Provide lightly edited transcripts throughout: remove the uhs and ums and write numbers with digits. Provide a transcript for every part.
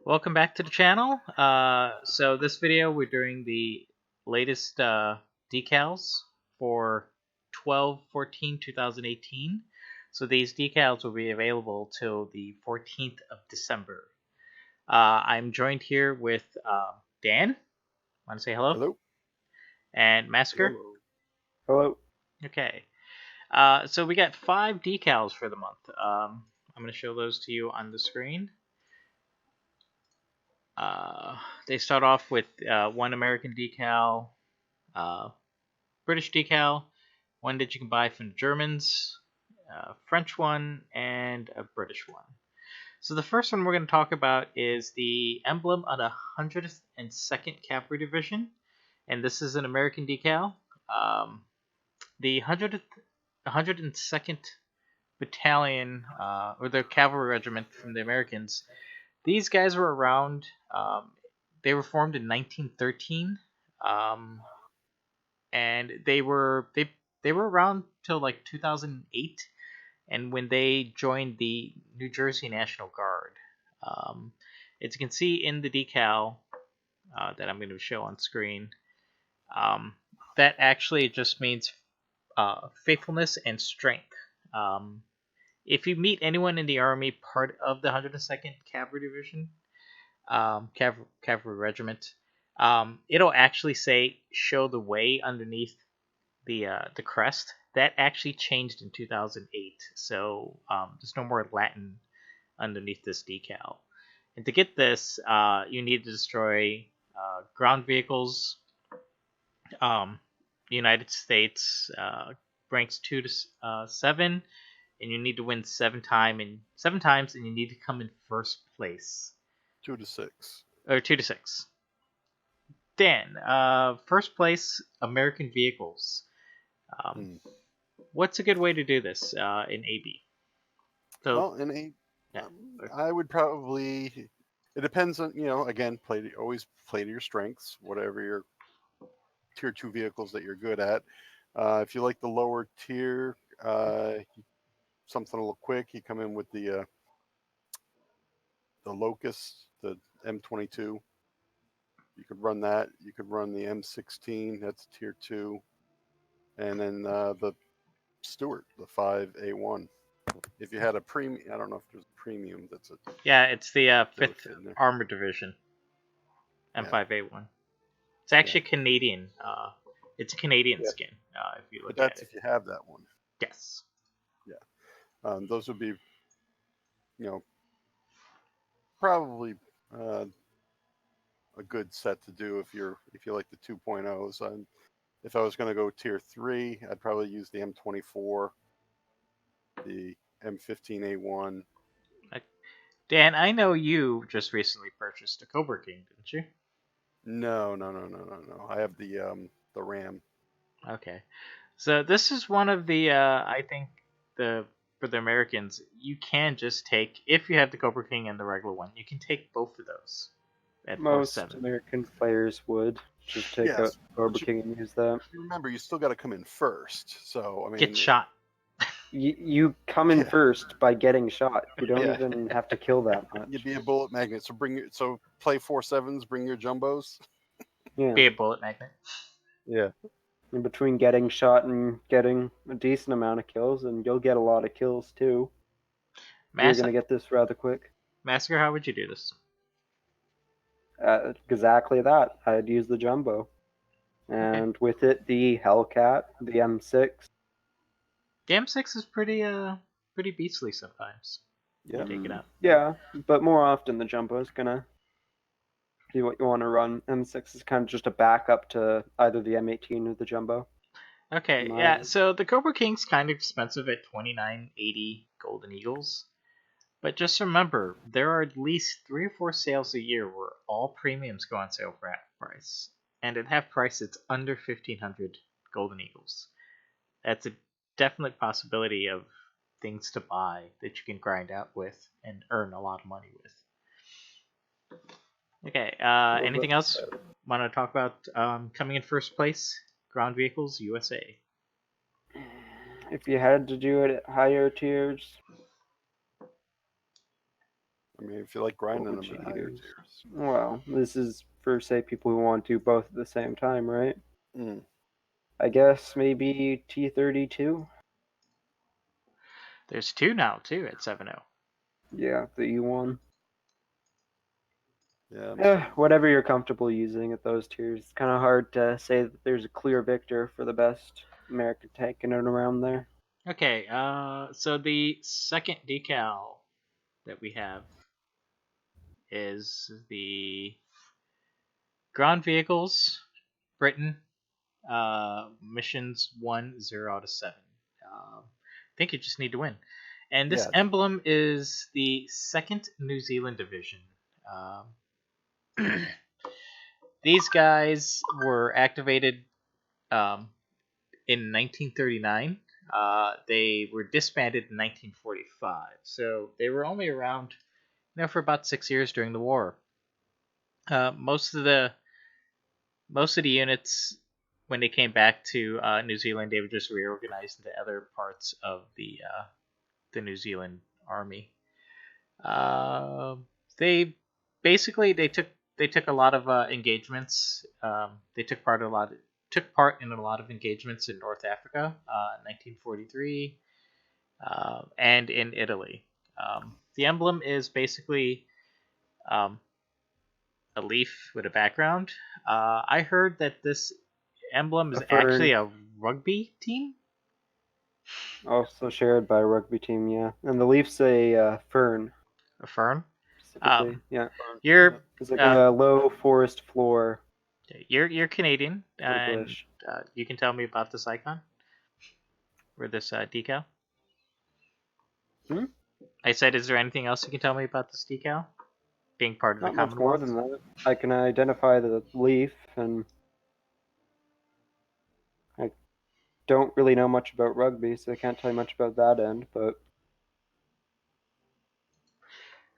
Welcome back to the channel. So this video we're doing the latest decals for 12/14/2018. So these decals will be available till the 14th of December. I'm joined here with Dan. Want to say hello? Hello. And Masker. Hello. Hello. Okay. So we got 5 decals for the month. I'm going to show those to you on the screen. They start off with one American decal, British decal, one that you can buy from the Germans, French one, and a British one. So the first one we're going to talk about is the emblem of the 102nd Cavalry Division, and this is an American decal. The 102nd Battalion, or the Cavalry Regiment from the Americans, these guys were around. They were formed in 1913, and they were around till like 2008. And when they joined the New Jersey National Guard, um, as you can see in the decal that I'm going to show on screen, that actually just means faithfulness and strength. Um, if you meet anyone in the Army part of the 102nd Cavalry Division, cavalry regiment, it'll actually say "show the way" underneath the crest. That actually changed in 2008, so there's no more Latin underneath this decal. And to get this, you need to destroy ground vehicles. United States ranks 2 to 7, and you need to win 7 times, and you need to come in first place. 2 to 6. Or 2 to 6. Dan, first place, American vehicles. What's a good way to do this in AB? So, Well, in a, yeah. I would probably. It depends on again always play to your strengths, whatever your tier 2 vehicles that you're good at. If you like the lower tier, something a little quick, you come in with the Locust, the M22. You could run that. You could run the M16. That's tier 2, and then the Stuart, the 5A1. If you had a premium, I don't know if there's a premium. That's a It's the 5th Armored Division, M5A1. It's actually Canadian. It's a Canadian skin. If you look at it. If you have that one. Yes. Yeah. Those would be, probably a good set to do if you like the 2.0s. If I was going to go tier 3, I'd probably use the M24, the M15A1. Dan, I know you just recently purchased a Cobra King, didn't you? No. I have the Ram. Okay, so this is one of the I think for the Americans, you can just take, if you have the Cobra King and the regular one, you can take both of those at Most 4-7. American players would just take out Cobra King and use that. Remember, you still got to come in first. So I mean, Get shot. You come in first by getting shot. You don't even have to kill that much. You'd be a bullet magnet. So play 4-7s. Bring your jumbos. Yeah. Be a bullet magnet. Yeah. In between getting shot and getting a decent amount of kills, and you'll get a lot of kills too. You're gonna get this rather quick. Massacre, how would you do this? Exactly that. I'd use the jumbo, and with it the Hellcat, the M6. The M6 is pretty beastly sometimes. Yeah. You take it out. Yeah, but more often the jumbo is gonna be what you want to run. M6 is kind of just a backup to either the M18 or the jumbo. Okay, yeah. So the Cobra King's kind of expensive at $29.80 Golden Eagles, but just remember there are at least 3 or 4 sales a year where all premiums go on sale for half price, and at half price it's under 1,500 Golden Eagles. That's a definite possibility of things to buy that you can grind out with and earn a lot of money with. Okay, anything else? Want to talk about coming in first place? Ground vehicles, USA. If you had to do it at higher tiers, I mean, if you like What grinding would them you in higher use? tiers. Well, this is for, say, people who want to do both at the same time, right? Mm. I guess maybe T32? There's two now too at 7.0. Yeah, the E1. Yeah, I'm Yeah, starting. whatever you're comfortable using at those tiers. It's kind of hard to say that there's a clear victor for the best American tank in and around there. Okay, so the second decal that we have is the ground vehicles, Britain, missions 1-0 out of 7. I think you just need to win. And this Yeah, emblem is the second New Zealand division. These guys were activated um, in 1939. They were disbanded in 1945, so they were only around, for about 6 years during the war. Most of the units, when they came back to New Zealand, they were just reorganized into other parts of the New Zealand army. Uh, they basically they took a lot of engagements. They took part in a lot of engagements in North Africa, 1943, and in Italy. The emblem is basically um, a leaf with a background. I heard that this emblem A is actually fern, a rugby team. also shared by a rugby team, yeah. And the Leafs a fern, A fern. specifically, yeah. You're It's like uh, a low forest floor you're Canadian, with a and bush. you can tell me about this icon or this decal. Hmm? I said, is there anything else you can tell me about this decal being part of the Not much more Commonwealth? than that. I can identify the leaf, and I don't really know much about rugby, so I can't tell you much about that end, but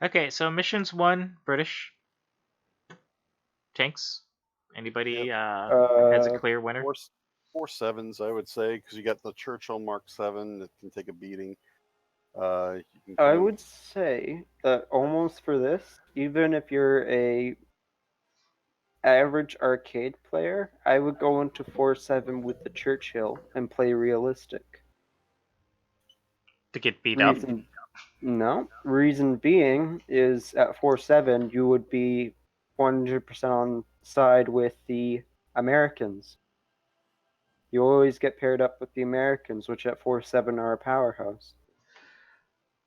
Okay, so missions one, British tanks. yep. Anybody has a uh, clear winner? Four, 4.7s, I would say, because you got the Churchill Mark 7 that can take a beating. You can I kind of would say that almost for this, even if you're a average arcade player, I would go into 4-7 with the Churchill and play realistic. To get beat up? Reason No. Reason being is at 4-7 you would be 100% on side with the Americans. You always get paired up with the Americans, which at 4-7 are a powerhouse.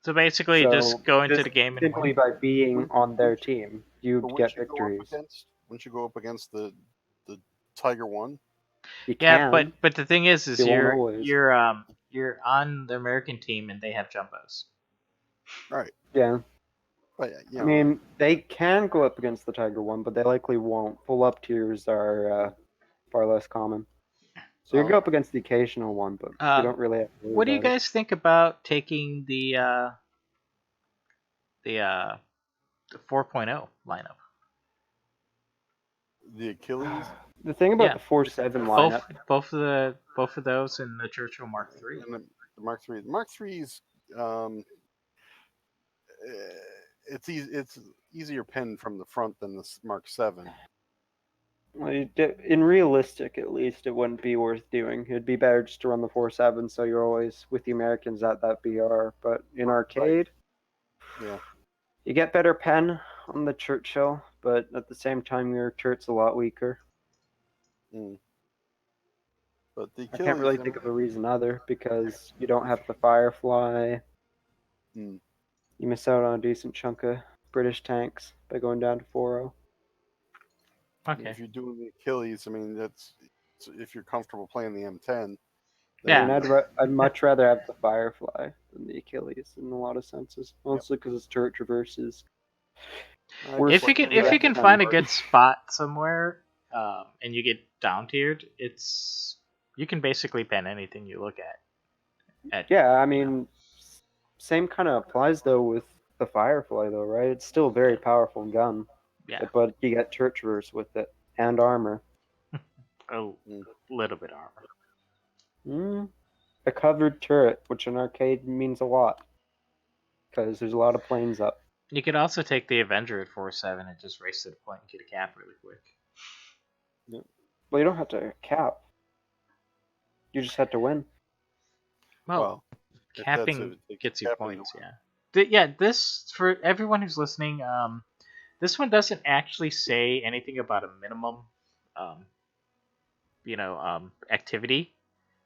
So basically, So just go into just the game and simply win. by being wouldn't, on their wouldn't you, team, you'd but get victories. wouldn't you go up against the Tiger One? You Yeah, can, but the thing is you won't you're always. you're um you're on the American team and they have jumbos. Right. Yeah. But I mean, they can go up against the Tiger one, but they likely won't. Full up tiers are far less common. So you oh, go up against the occasional one, but you Uh, don't really have to worry what do you about it. guys think about taking the 4.0 lineup? the Achilles The thing about Yeah, the 4-7 both lineup, both of those in the Churchill Mark III. and the Mark 3. The Mark 3's um, it's easier pen from the front than the Mark 7. well, in realistic at least, it wouldn't be worth doing. It'd be better just to run the 4-7 so you're always with the Americans at that BR. But in Right. arcade, Yeah. you get better pen on the Churchill, but at the same time, your turret's a lot weaker. Mm. But the I can't Achilles, really think of a reason other because you don't have the Firefly. mm, You miss out on a decent chunk of British tanks by going down to 4-0. Okay. if you're doing the Achilles, I mean if you're comfortable playing the M10, I mean, Yeah. then I'd much rather have the Firefly than the Achilles in a lot of senses, yep. mostly because its turret traverses I just worse If you like can the if than you the can M10. find a good spot somewhere, and you get down tiered, it's you can basically pen anything you look at. Yeah, I You know. mean, same kind of applies though with the Firefly, though, right? It's still a very Yeah. powerful gun, Yeah. but you get turret traverse with it and armor. A mm, little bit armor. Mm, a covered turret, which in arcade means a lot because there's a lot of planes up. You could also take the Avenger at 4-7 and just race to the point and get a cap really quick. Well, you don't have to cap. You just have to win. Well, if that's capping it, it's gets you capping. points, yeah. Yeah, this, for everyone who's listening, this one doesn't actually say anything about a minimum, um, activity.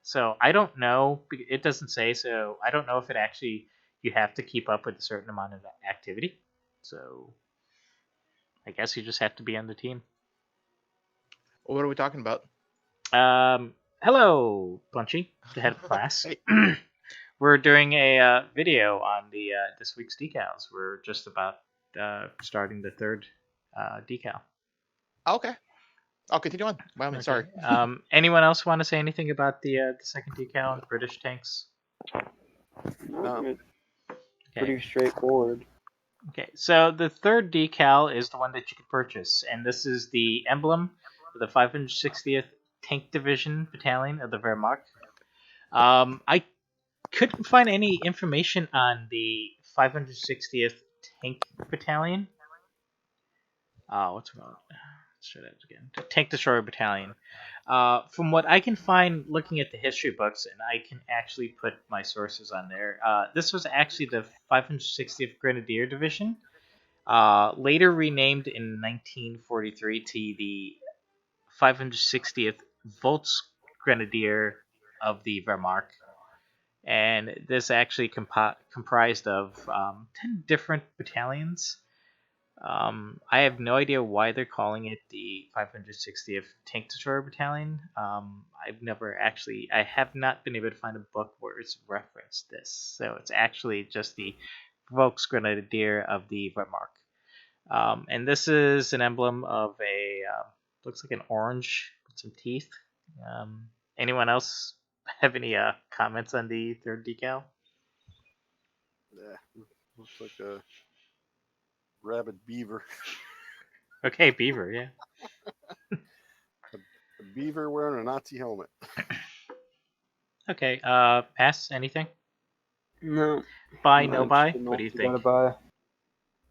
So I don't know. It doesn't say, so I don't know if it actually you have to keep up with a certain amount of activity. So I guess you just have to be on the team. What are we talking about? Hello, Punchy, the head of class. Hey. We're doing a video on the this week's decals. We're just about starting the third decal. Okay. I'll continue on. By all means, sorry. Anyone else want to say anything about the second decal on British tanks? No. It's Okay. pretty straightforward. Okay, so the third decal is the one that you can purchase, and this is the emblem of the 560th Tank Division Battalion of the Wehrmacht. I couldn't find any information on the 560th Tank Battalion. What's it called? Let's try that again. Tank Destroyer Battalion. From what I can find looking at the history books, and I can actually put my sources on there, this was actually the 560th Grenadier Division, later renamed in 1943 to the 560th Volksgrenadier of the Wehrmacht. And this actually comprised of 10 different battalions. I have no idea why they're calling it the 560th Tank Destroyer Battalion. I have not been able to find a book where it's referenced this. So it's actually just the Volksgrenadier of the Wehrmacht. And this is an emblem of looks like an orange with some teeth. Anyone else have any comments on the third decal? Looks like a rabid beaver. Okay, beaver, yeah. A beaver wearing a Nazi helmet. Okay, pass, anything? No. Buy, I'm no not buy? interested in What do you what gotta think? buy.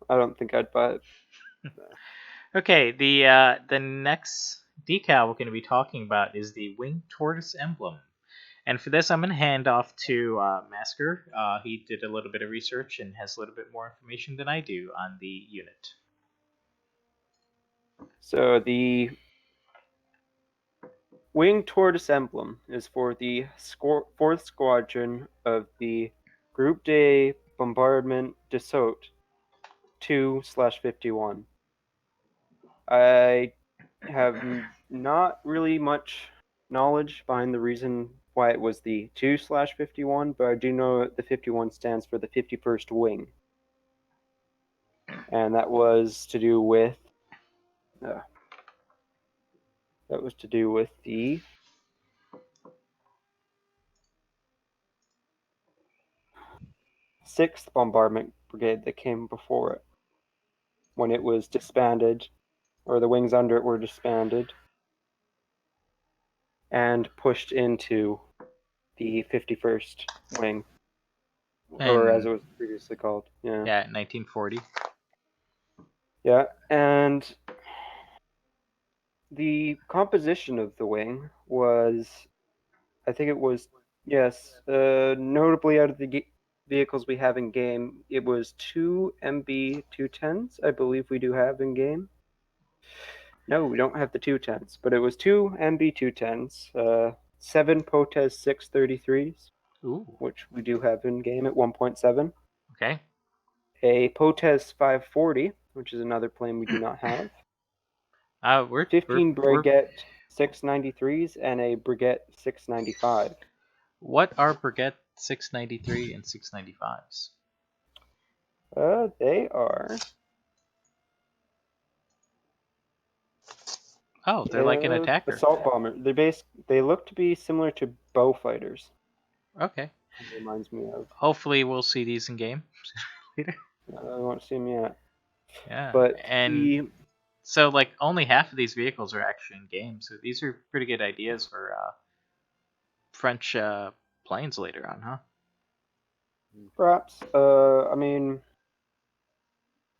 I don't think I'd buy it. Okay, the next decal we're going to be talking about is the winged tortoise emblem. And for this, I'm going to hand off to Masker. He did a little bit of research and has a little bit more information than I do on the unit. So the winged tortoise emblem is for the 4th Squadron of the Group Day Bombardment Dassault 2/51. I have not really much knowledge behind the reason why it was the 2/51, but I do know the 51 stands for the 51st Wing. And that was to do with the 6th Bombardment Brigade that came before it when it was disbanded, or the wings under it were disbanded and pushed into the 51st Wing, or as it was previously called. Yeah. Yeah, 1940. Yeah, and the composition of the wing was, I think it was, yes, notably out of the vehicles we have in game, it was 2 MB-210s, I believe we do have in game. No, we don't have the 210s, but it was 2 MB-210s, 7 Potez 633s, Ooh, which we do have in game at 1.7, okay. a Potez 540, which is another plane we do not have, We're 15 Breguet 693s, and a Breguet 695. What are Breguet 693 and 695s? They are Oh, they're like an attacker. assault bomber. They look to be similar to bow fighters. Okay. It reminds me of. Hopefully, we'll see these in game later. I won't see them yet. Yeah, But and so like only half of these vehicles are actually in game, so these are pretty good ideas for French planes later on, huh? perhaps, I mean,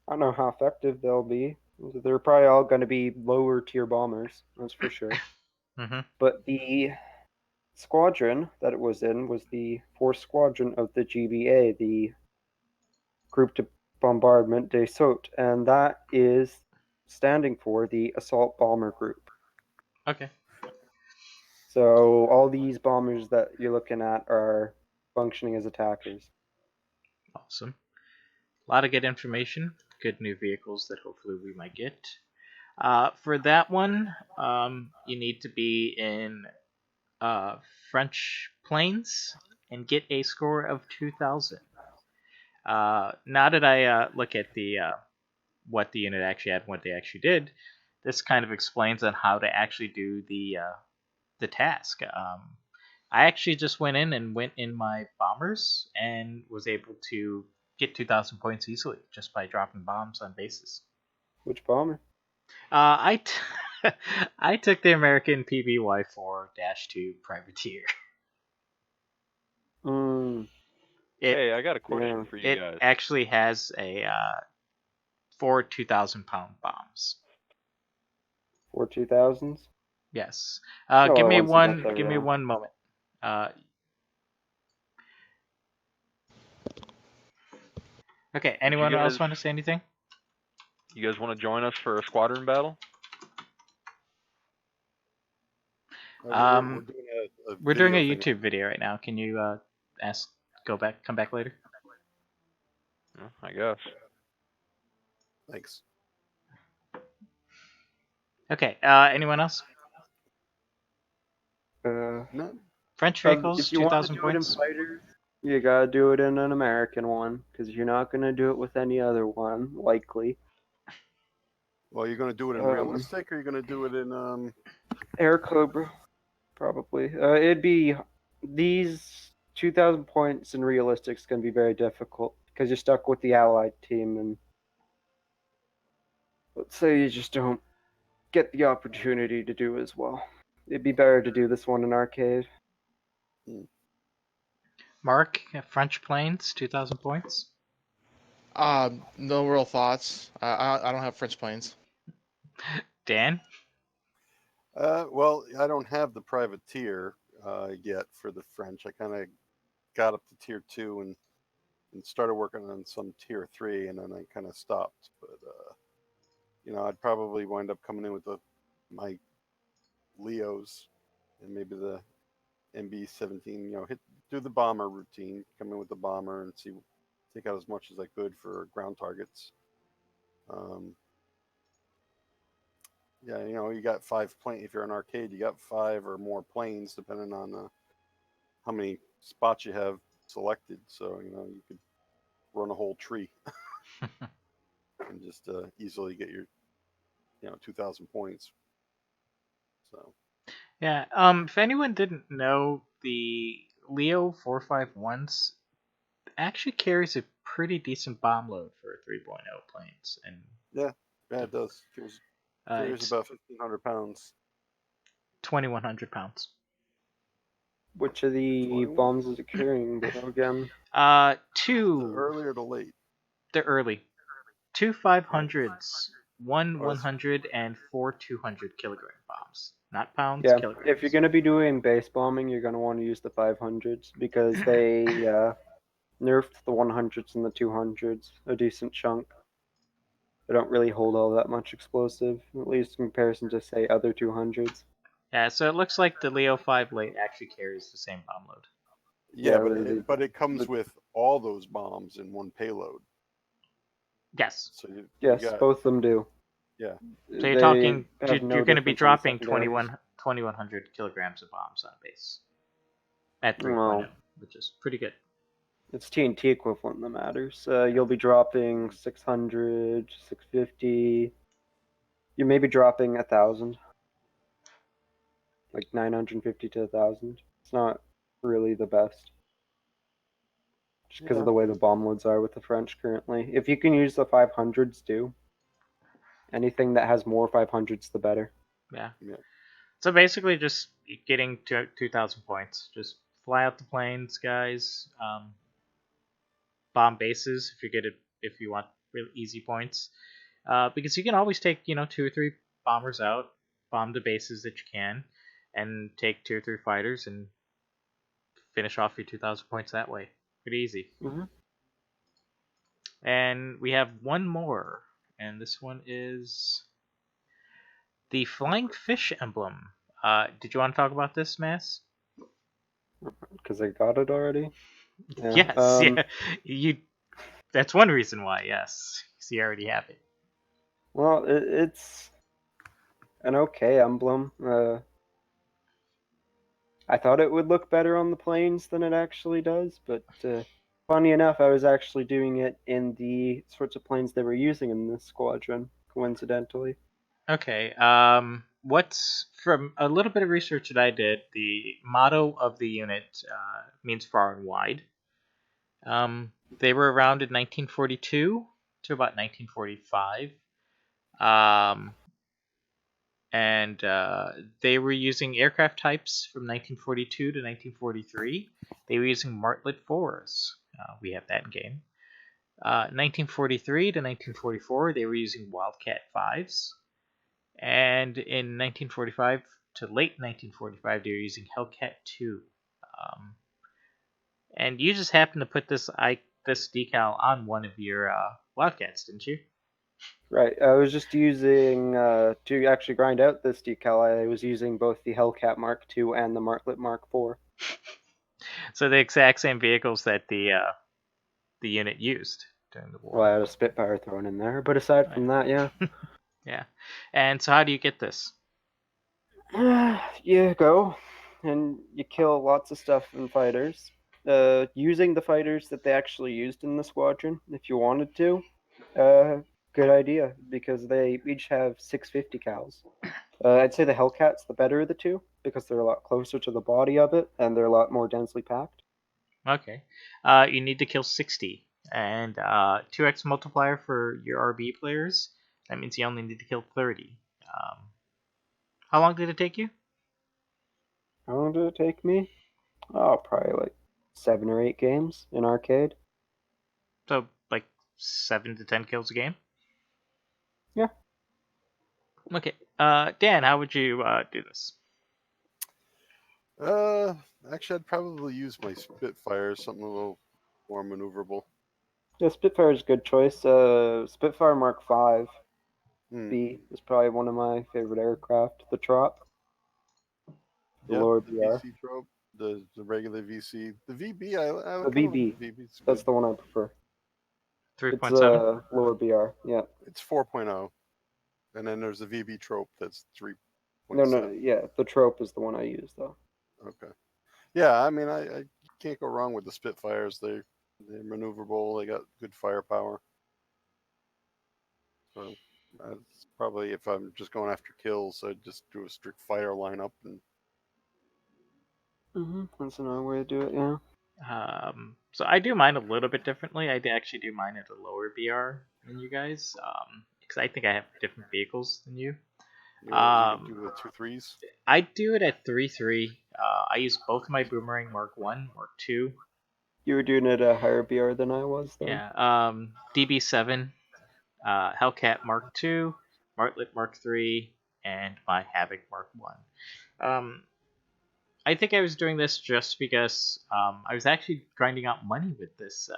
I don't know how effective they'll be. They're probably all going to be lower tier bombers, that's for sure. Mm-hmm. But the squadron that it was in was the 4th Squadron of the GBA, the Group de Bombardement des Sautes, and that is standing for the Assault Bomber Group. Okay. So all these bombers that you're looking at are functioning as attackers. Awesome. A lot of good information. Good new vehicles that hopefully we might get. For that one, you need to be in uh, French planes and get a score of 2,000. Now that I look at the what the unit actually had and what they actually did, this kind of explains on how to actually do the task. I actually just went in my bombers and was able to get 2,000 points easily just by dropping bombs on bases. Which bomber? I took the American PBY4-2 Privateer. Mm, It Hey, I got a question yeah. for you it guys. actually has a 4 2,000-pound bombs. 4 2000s? Yes. Oh, Give well, me once you get one. there, Give me yeah. one moment. Uh, okay. Would Anyone else want to say anything? you guys want to join us for a squadron battle? Um, We're doing a We're doing video a thing. YouTube video right now. Can you come back later? Yeah, I guess. Thanks. Okay. Anyone else? No, French If vehicles, you want to 2,000 do it in points. fighters, you gotta do it in an American one, because you're not gonna do it with any other one, likely. well, you're going to do it in realistic, or you're going to do it in Air Cobra, probably. It'd be these 2,000 points in realistic's gonna be very difficult because you're stuck with the allied team, and let's say you just don't get the opportunity to do as well. It'd be better to do this one in arcade. Mark, French planes, 2,000 points. No real thoughts. I don't have French planes. Dan. Well, I don't have the privateer yet for the French. I kind of got up to tier 2 and started working on some tier 3, and then I kind of stopped. But I'd probably wind up coming in with my Leos and maybe the MB-17. Do the bomber routine, come in with the bomber and take out as much as I could for ground targets. Yeah, you got 5 planes. If you're an arcade, you got 5 or more planes, depending on how many spots you have selected. So you could run a whole tree and just easily get your 2,000 points. So Yeah. If anyone didn't know, the Leo 451s actually carries a pretty decent bomb load for 3.0 planes, and yeah, it does. Carries it's about 1,500 pounds. 2,100 pounds. Which of the 21? bombs is it carrying, though, again? The Two. early or the late? The early. Two 500s, one Oh, 100, and four 200 kilogram bombs. Not pounds, Yeah, kilograms. if you're going to be doing base bombing, you're going to want to use the 500s because they nerfed the 100s and the 200s a decent chunk. They don't really hold all that much explosive, at least in comparison to, say, other 200s. Yeah, so it looks like the Leo 5 late actually carries the same bomb load. yeah, Yeah, but it comes with all those bombs in one payload. Yes. So you yes, got both of them do. yeah. So you're They talking, have no you're going to be difference in the dropping secondaries. 2,100 kilograms of bombs on base at 3.0, Well, which is pretty good. it's TNT equivalent that matters. You'll be dropping 600, 650. You may be dropping 1,000. Like 950 to 1,000. It's not really the best. Just because of Yeah. the way the bomb loads are with the French currently. If you can use the 500s too, anything that has more 500s, the better. Yeah. Yeah. So basically, just getting to 2,000 points. Just fly out the planes, guys. Bomb bases if you want really easy points. Because you can always take 2 or 3 bombers out, bomb the bases that you can, and take 2 or 3 fighters and finish off your 2,000 points that way. Pretty easy. Mhm. And we have one more, and this one is the flying fish emblem. Did you want to talk about this, Mass? Because I got it already. Yeah. Yes, yeah. You. That's one reason why. Yes, so you already have it. Well, it's an okay emblem. I thought it would look better on the planes than it actually does, but funny enough, I was actually doing it in the sorts of planes they were using in this squadron, coincidentally. Okay. What's from a little bit of research that I did? The motto of the unit means far and wide. They were around in 1942 to about 1945. Um, and they were using aircraft types from 1942 to 1943. They were using Martlet 4s. We have that in game. 1943 to 1944, they were using Wildcat 5s. And in 1945 to late 1945, they were using Hellcat 2. Um, and you just happened to put this decal on one of your Wildcats, didn't you? Right, I was just using, to actually grind out this decal, I was using both the Hellcat Mark II and the Martlet Mark IV. So the exact same vehicles that the unit used during the Well, I war. had a Spitfire thrown in there, but aside from that, yeah. Yeah. And so how do you get this? You go and you kill lots of stuff and fighters. Using the fighters that they actually used in the squadron, if you wanted to, good idea because they each have 650 cals. I'd say the Hellcat's the better of the two because they're a lot closer to the body of it and they're a lot more densely packed. Okay. You need to kill 60. And 2x multiplier for your RB players. That means you only need to kill 30. How long did it take you? How long did it take me? Oh, probably like 7 or 8 games in arcade. So, like 7 to 10 kills a game? Yeah. Okay. Dan, how would you do this? Actually, I'd probably use my Spitfire, something a little more maneuverable. Yeah, Spitfire is a good choice. Spitfire Mark V Hmm. B is probably one of my favorite aircraft. The Trop, the Yep, lower the BR. VC trope, the regular VC, the VB. I The kind of like VB, the VB. It's that's good. the one I prefer. It's 3.7? lower BR. Yeah. It's 4.0, and then there's the VB trope that's No, no, 3.7. yeah. The Trope is the one I use though. Okay. Yeah, I mean, I can't go wrong with the Spitfires. They're maneuverable. They got good firepower. So that's probably if I'm just going after kills, I'd just do a strict fire lineup and That's another way to do it. Yeah. So I do mine a little bit differently. I actually do mine at a lower BR than you guys, because I think I have different vehicles than you. you do with 2.3s. I do it at 3.3. I use both my Boomerang Mark 1, Mark 2. You were doing it at a higher BR than I was then. Yeah, DB7, Hellcat Mark 2, Martlet Mark 3, and my Havoc Mark 1. I think I was doing this just because I was actually grinding out money with this,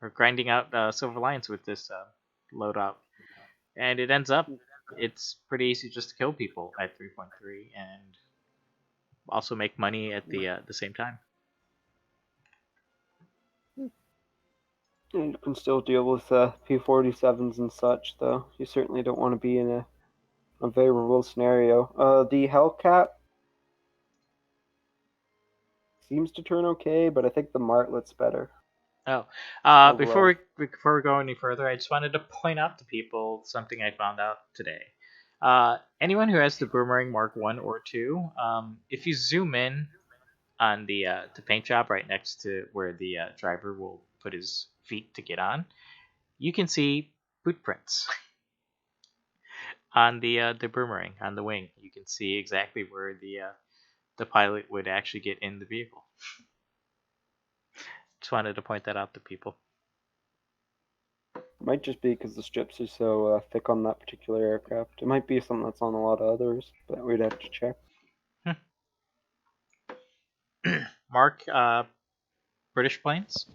or grinding out Silver Lions with this loadout. And it ends up, it's pretty easy just to kill people at 3.3 and also make money at the same time. And you can still deal with P-47s and such, though. You certainly don't want to be in a unfavorable scenario. The Hellcat seems to turn okay, but I think the Martlet's better Oh, overall. before we go any further, I just wanted to point out to people something I found out today. Anyone who has the Boomerang Mark 1 or 2, if you zoom in on the paint job right next to where the driver will put his feet to get on, you can see boot prints on the Boomerang on the wing. You can see exactly where the pilot would actually get in the vehicle. Just wanted to point that out to people. Might just be because the strips are so thick on that particular aircraft. It might be something that's on a lot of others, but we'd have to check. Mark, British planes.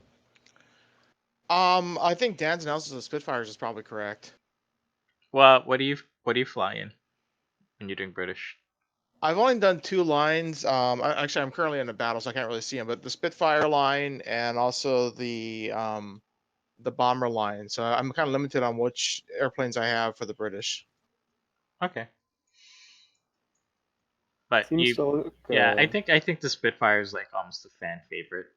I think Dan's analysis of Spitfires is probably correct. Well, what do you fly in when you're doing British? I've only done 2 lines. Actually, I'm currently in a battle, so I can't really see them. But the Spitfire line and also the bomber line. So I'm kind of limited on which airplanes I have for the British. Okay. But Seems to look. yeah, I think the Spitfire is like almost a fan favorite.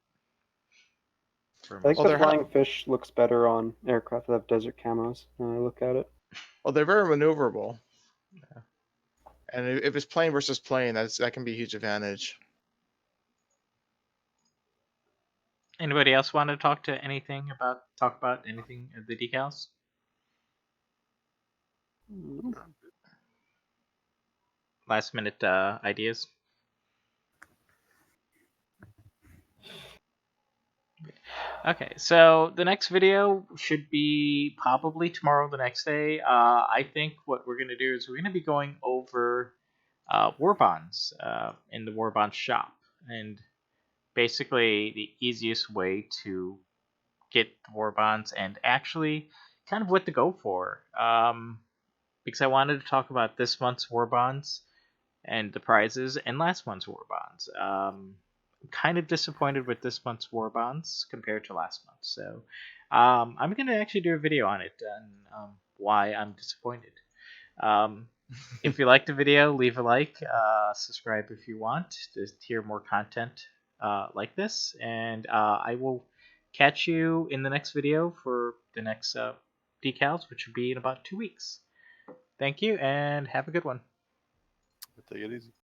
For I think most Well, the people. Flying Fish looks better on aircraft that have desert camos. When I look at it. Well, they're very maneuverable. Yeah. And if it's plane versus plane, that can be a huge advantage. Anybody else want to talk about anything of the decals? Last minute ideas. Okay, so the next video should be probably tomorrow, the next day. I think what we're gonna do is we're gonna be going over war bonds in the war bond shop, and basically the easiest way to get war bonds and actually kind of what to go for. Because I wanted to talk about this month's war bonds and the prizes and last month's war bonds. I'm kind of disappointed with this month's war bonds compared to last month, so I'm gonna actually do a video on it and why I'm disappointed. Um, if you liked the video, leave a like, subscribe if you want to hear more content like this, and I will catch you in the next video for the next decals, which will be in about 2 weeks. Thank you, and have a good one. Take it easy.